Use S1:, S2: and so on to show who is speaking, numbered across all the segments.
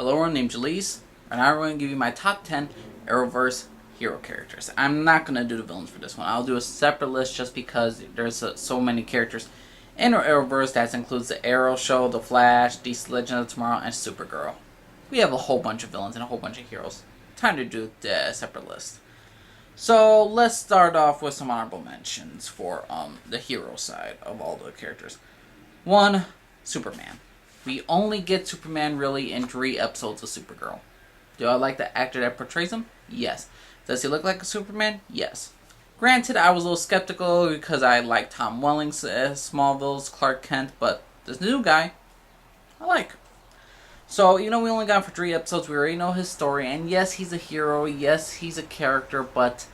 S1: Hello, everyone, named Jalise, and I'm going to give you my top 10 Arrowverse hero characters. I'm not going to do the villains for this one. I'll do a separate list just because there's so many characters in our Arrowverse. That includes the Arrow Show, the Flash, DC Legends of Tomorrow, and Supergirl. We have a whole bunch of villains and a whole bunch of heroes. Time to do the separate list. So let's start off with some honorable mentions for the hero side of all the characters. 1. Superman. We only get Superman really in 3 episodes of Supergirl. Do I like the actor that portrays him? Yes. Does he look like a Superman? Yes. Granted, I was a little skeptical because I like Tom Welling's Smallville's Clark Kent, but this new guy, I like. So, we only got him for 3 episodes. We already know his story, and yes, he's a hero. Yes, he's a character, but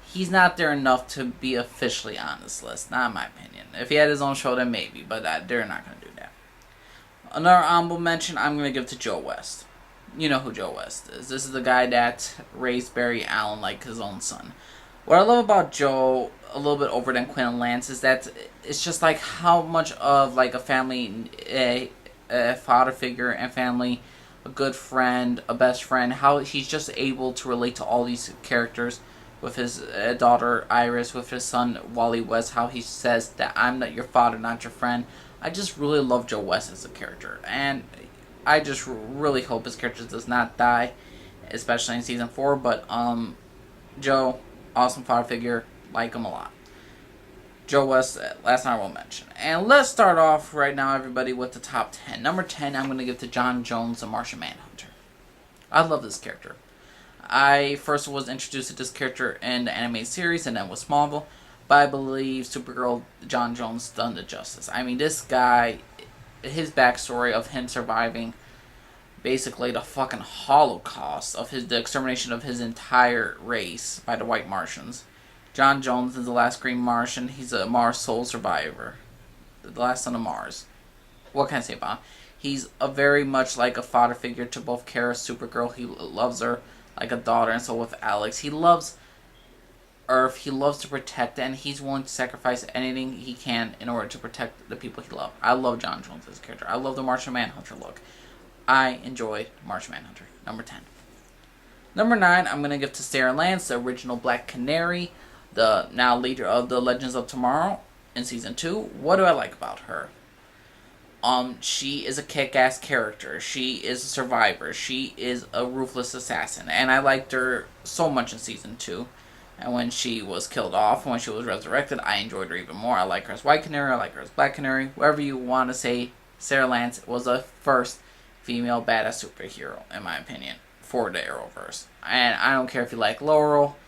S1: he's not there enough to be officially on this list. Not in my opinion. If he had his own show, then maybe, but they're not going to do that. Another honorable mention I'm going to give to Joe West. You know who Joe West is. This is the guy that raised Barry Allen like his own son. What I love about Joe, a little bit over than Quinn and Lance, is that it's just like how much of like a family, a father figure and family, a good friend, a best friend, how he's just able to relate to all these characters with his daughter Iris, with his son Wally West, how he says that I'm not your father, not your friend. I just really love Joe West as a character, and I just really hope his character does not die, especially in season 4. But Joe, awesome father figure, like him a lot. Joe West, last time I will mention. And let's start off right now, everybody, with the top 10. Number 10, I'm going to give to Jon Jones, the Martian Manhunter. I love this character. I first was introduced to this character in the animated series and then with Smallville. But I believe Supergirl, Jon Jones, done the justice. I mean, this guy, his backstory of him surviving basically the fucking Holocaust, of the extermination of his entire race by the White Martians. Jon Jones is the last Green Martian. He's a Mars soul survivor. The last son of Mars. What can I say about him? He's a very much like a father figure to both Kara, Supergirl. He loves her like a daughter, and so with Alex. He loves Earth, he loves to protect it, and he's willing to sacrifice anything he can in order to protect the people he loves. I love Jon Jones as a character. I love the Martian Manhunter look. I enjoy Martian Manhunter. Number 10. Number 9, I'm going to give to Sara Lance, the original Black Canary, the now leader of the Legends of Tomorrow in Season 2. What do I like about her? She is a kick-ass character. She is a survivor. She is a ruthless assassin, and I liked her so much in Season 2. And when she was killed off, when she was resurrected, I enjoyed her even more. I like her as White Canary, I like her as Black Canary. Whatever you want to say, Sara Lance was the first female badass superhero, in my opinion, for the Arrowverse. And I don't care if you like Laurel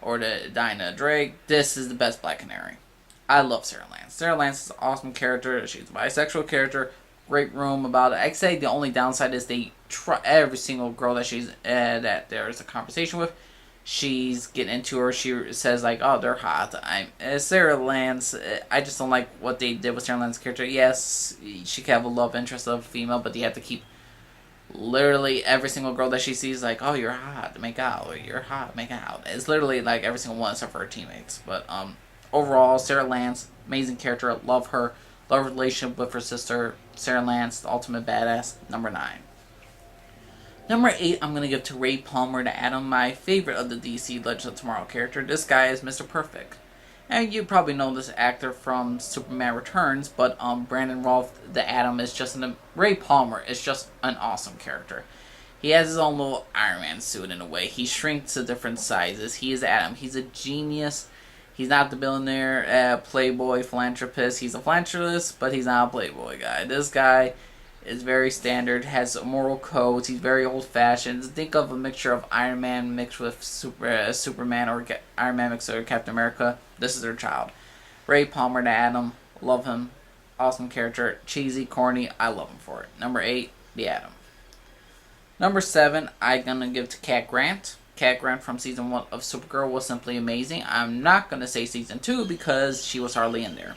S1: or the Dinah Drake, this is the best Black Canary. I love Sara Lance. Sara Lance is an awesome character. She's a bisexual character. Great room about it. I'd say the only downside is they try every single girl that that there's a conversation with. She's getting into her. She says like, "Oh, they're hot." Sara Lance. I just don't like what they did with Sara Lance's character. Yes, she can have a love interest of a female, but you have to keep literally every single girl that she sees like, "Oh, you're hot, make out." Or, "You're hot, make out." It's literally like every single one except for her teammates. But overall, Sara Lance, amazing character. Love her. Love her relationship with her sister. Sara Lance, the ultimate badass. Number 9. Number 8, I'm going to give to Ray Palmer, the Atom, my favorite of the DC Legends of Tomorrow character. This guy is Mr. Perfect. And you probably know this actor from Superman Returns, but Brandon Routh, the Atom, is just Ray Palmer is just an awesome character. He has his own little Iron Man suit in a way. He shrinks to different sizes. He is Atom. He's a genius. He's not the billionaire, playboy, philanthropist. He's a philanthropist, but he's not a playboy guy. This guy is very standard, has moral codes, he's very old-fashioned. Think of a mixture of Iron Man mixed with Superman, or Iron Man mixed with Captain America. This is their child. Ray Palmer, the Atom, love him. Awesome character, cheesy, corny, I love him for it. Number 8, the Atom. Number 7, I'm going to give to Cat Grant. Cat Grant from Season 1 of Supergirl was simply amazing. I'm not going to say Season 2 because she was hardly in there.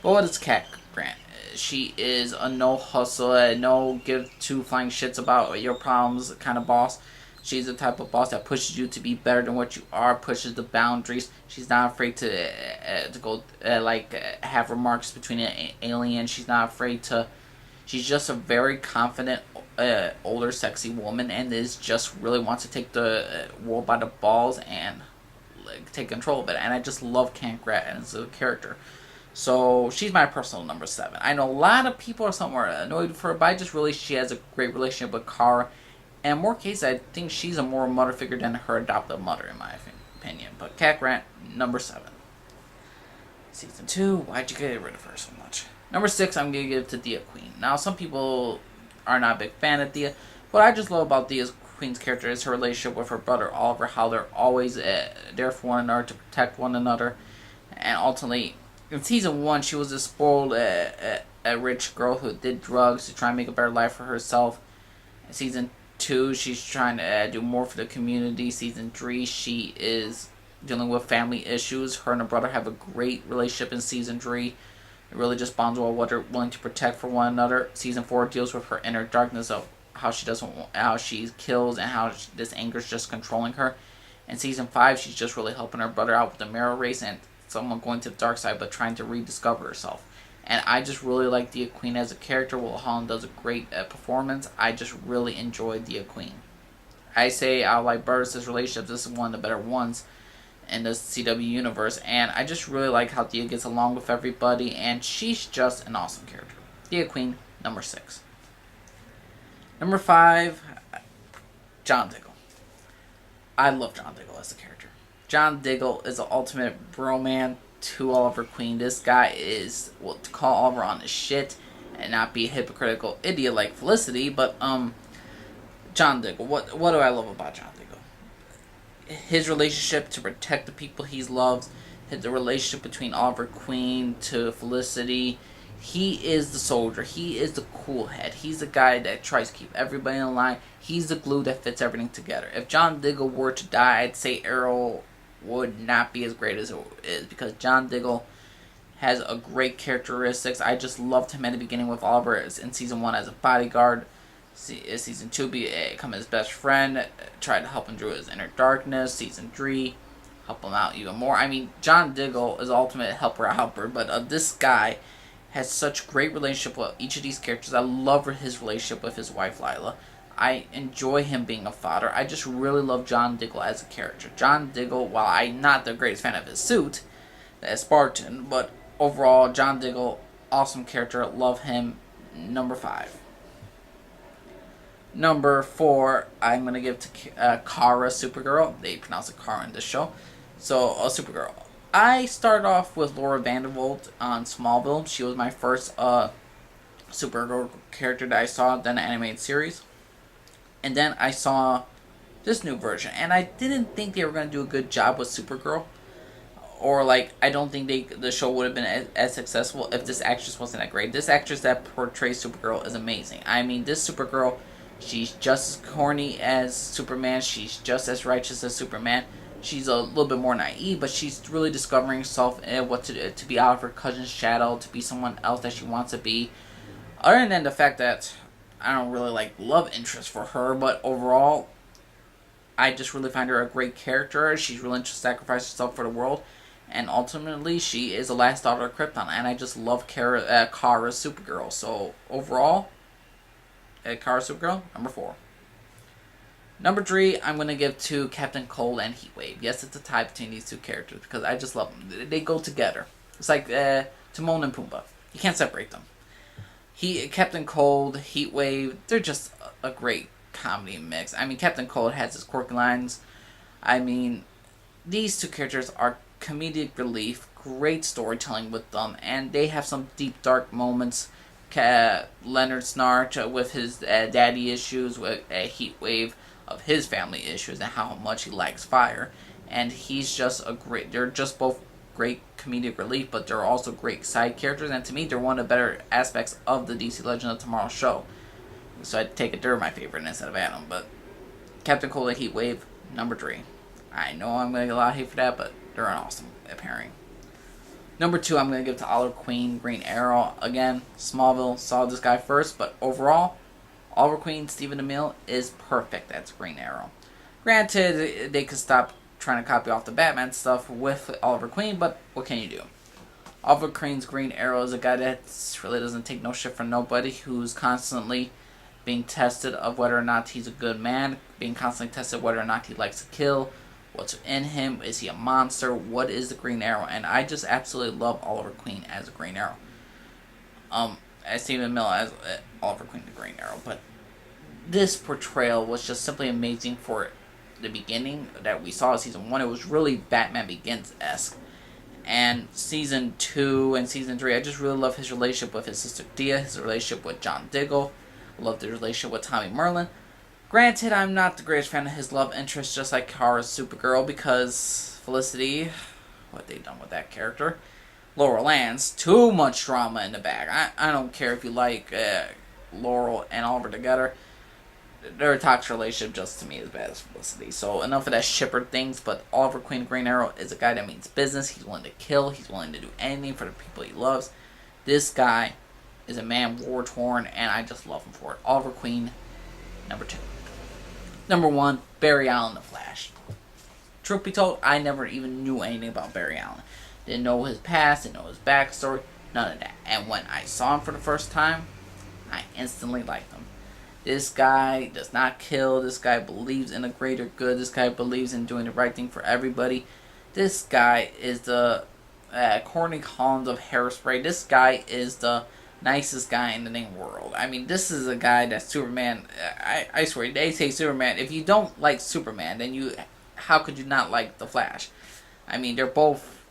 S1: But what is Cat Grant? She is a no hustle, no give two flying shits about your problems kind of boss. She's the type of boss that pushes you to be better than what you are, pushes the boundaries. She's not afraid to go have remarks between an alien. She's not afraid to. She's just a very confident older, sexy woman, and is just really wants to take the world by the balls and like take control of it. And I just love Cat Grant as a character. So she's my personal number 7. I know a lot of people are somewhere annoyed with her, but I just really she has a great relationship with Kara. And in more cases, I think she's a more mother figure than her adoptive mother, in my opinion. But Cat Grant, number 7. Season 2, why'd you get rid of her so much? Number 6, I'm going to give to Dia Queen. Now, some people are not a big fan of Dia. What I just love about Dia Queen's character is her relationship with her brother Oliver, how they're always there for one another, to protect one another. And ultimately, in Season 1, she was a spoiled, a rich girl who did drugs to try and make a better life for herself. In Season 2, she's trying to do more for the community. Season 3, she is dealing with family issues. Her and her brother have a great relationship in Season 3. It really just bonds well what they're willing to protect for one another. Season 4 deals with her inner darkness of how she kills and how this anger is just controlling her. In Season 5, she's just really helping her brother out with the mirror race and someone going to the dark side but trying to rediscover herself. And I just really like Dia Queen as a character. Will Holland does a great performance. I just really enjoy Dia Queen. I say I like Burris' relationship. This is one of the better ones in the CW universe. And I just really like how Dia gets along with everybody. And she's just an awesome character. Dia Queen, number 6. Number 5, Jon Diggle. I love Jon Diggle as a character. Jon Diggle is the ultimate bro man to Oliver Queen. This guy is, well, to call Oliver on his shit and not be a hypocritical idiot like Felicity, but Jon Diggle. What do I love about Jon Diggle? His relationship to protect the people he loves, the relationship between Oliver Queen to Felicity. He is the soldier. He is the cool head. He's the guy that tries to keep everybody in line. He's the glue that fits everything together. If Jon Diggle were to die, I'd say Arrow would not be as great as it is, because Jon Diggle has a great characteristics. I just loved him at the beginning with Oliver in Season 1 as a bodyguard. Season 2 become his best friend, tried to help him through his inner darkness. Season 3 help him out even more. I mean, Jon Diggle is the ultimate helper, but this guy has such great relationship with each of these characters. I love his relationship with his wife Lila. I enjoy him being a father. I just really love Jon Diggle as a character. Jon Diggle, while I'm not the greatest fan of his suit, as Spartan, but overall, Jon Diggle, awesome character. Love him. Number 5. Number 4, I'm going to give to Kara, Supergirl. They pronounce it Kara in this show. So, Supergirl. I started off with Laura Vandervoort on Smallville. She was my first Supergirl character that I saw in the animated series. And then I saw this new version. And I didn't think they were going to do a good job with Supergirl. Or, I don't think the show would have been as successful if this actress wasn't that great. This actress that portrays Supergirl is amazing. I mean, this Supergirl, she's just as corny as Superman. She's just as righteous as Superman. She's a little bit more naive, but she's really discovering herself and what to be out of her cousin's shadow, to be someone else that she wants to be. Other than the fact that I don't really love interest for her, but overall, I just really find her a great character. She's willing to sacrifice herself for the world, and ultimately, she is the last daughter of Krypton, and I just love Kara Supergirl. So overall, Kara Supergirl, number 4. Number 3, I'm going to give to Captain Cold and Heatwave. Yes, it's a tie between these two characters because I just love them. They go together. It's like Timon and Pumbaa. You can't separate them. Captain Cold, Heatwave, they're just a great comedy mix. I mean, Captain Cold has his quirky lines. I mean, these two characters are comedic relief, great storytelling with them, and they have some deep, dark moments. Leonard Snart with his daddy issues, with Heatwave of his family issues and how much he likes fire. And he's just they're just both great comedic relief, but they're also great side characters, and to me, they're one of the better aspects of the DC Legend of Tomorrow show. So I'd take it they're my favorite instead of Adam, but Captain Cold and Heatwave, number 3. I know I'm going to get a lot of hate for that, but they're an awesome pairing. Number 2, I'm going to give to Oliver Queen, Green Arrow. Again, Smallville saw this guy first, but overall, Oliver Queen, Stephen Amell is perfect as Green Arrow. Granted, they could stop trying to copy off the Batman stuff with Oliver Queen, but what can you do? Oliver Queen's Green Arrow is a guy that really doesn't take no shit from nobody, who's constantly being tested of whether or not he's a good man, being constantly tested whether or not he likes to kill, what's in him, is he a monster, what is the Green Arrow, and I just absolutely love Oliver Queen as a Green Arrow. As Stephen Amell as Oliver Queen the Green Arrow, but this portrayal was just simply amazing for the beginning that we saw in season 1. It was really Batman Begins-esque. And season 2 and season 3, I just really love his relationship with his sister Dia, his relationship with John Diggle. I love the relationship with Tommy Merlin. Granted, I'm not the greatest fan of his love interest, just like Kara's Supergirl, because Felicity, what they done with that character. Laurel Lance, too much drama in the bag. I don't care if you like Laurel and Oliver together. Their toxic relationship just to me is bad as Felicity. So enough of that shipper things, but Oliver Queen Green Arrow is a guy that means business. He's willing to kill. He's willing to do anything for the people he loves. This guy is a man war-torn, and I just love him for it. Oliver Queen, number 2. Number 1, Barry Allen, The Flash. Truth be told, I never even knew anything about Barry Allen. Didn't know his past, didn't know his backstory, none of that. And when I saw him for the first time, I instantly liked him. This guy does not kill. This guy believes in a greater good. This guy believes in doing the right thing for everybody. This guy is the Courtney Collins of Hairspray. This guy is the nicest guy in the dang world. I mean, this is a guy that Superman... I swear, they say Superman. If you don't like Superman, then how could you not like The Flash? I mean, they're both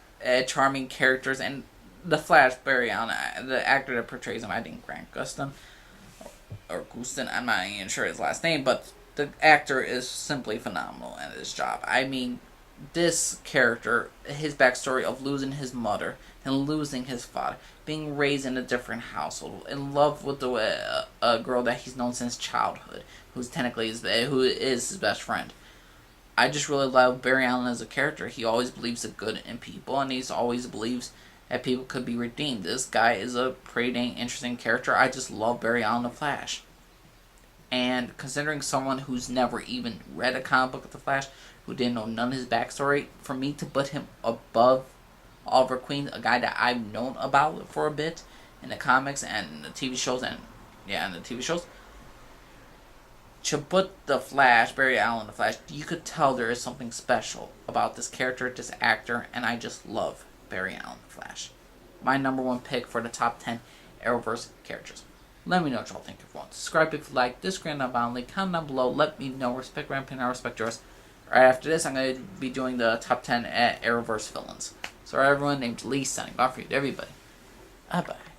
S1: charming characters. And The Flash, Barry Allen, the actor that portrays him, I think Grant Gustin, or Gustin, I'm not even sure his last name, but the actor is simply phenomenal at his job. I mean, this character, his backstory of losing his mother and losing his father, being raised in a different household, in love with a girl that he's known since childhood, who is his best friend. I just really love Barry Allen as a character. He always believes the good in people, and he always believes that people could be redeemed. This guy is a pretty dang interesting character. I just love Barry Allen, The Flash. And considering someone who's never even read a comic book of The Flash, who didn't know none of his backstory, for me to put him above Oliver Queen, a guy that I've known about for a bit in the comics and the TV shows, to put The Flash, Barry Allen, The Flash, you could tell there is something special about this character, this actor, and I just love Barry Allen, The Flash. My number 1 pick for the top 10 Arrowverse characters. Let me know what y'all think. If you want, subscribe if you like, disagree not violently, comment down below, let me know. Respect my opinion, I respect yours. Right after this, I'm going to be doing the top 10 Arrowverse villains. So everyone, named Lee, signing off for you to everybody. Bye-bye.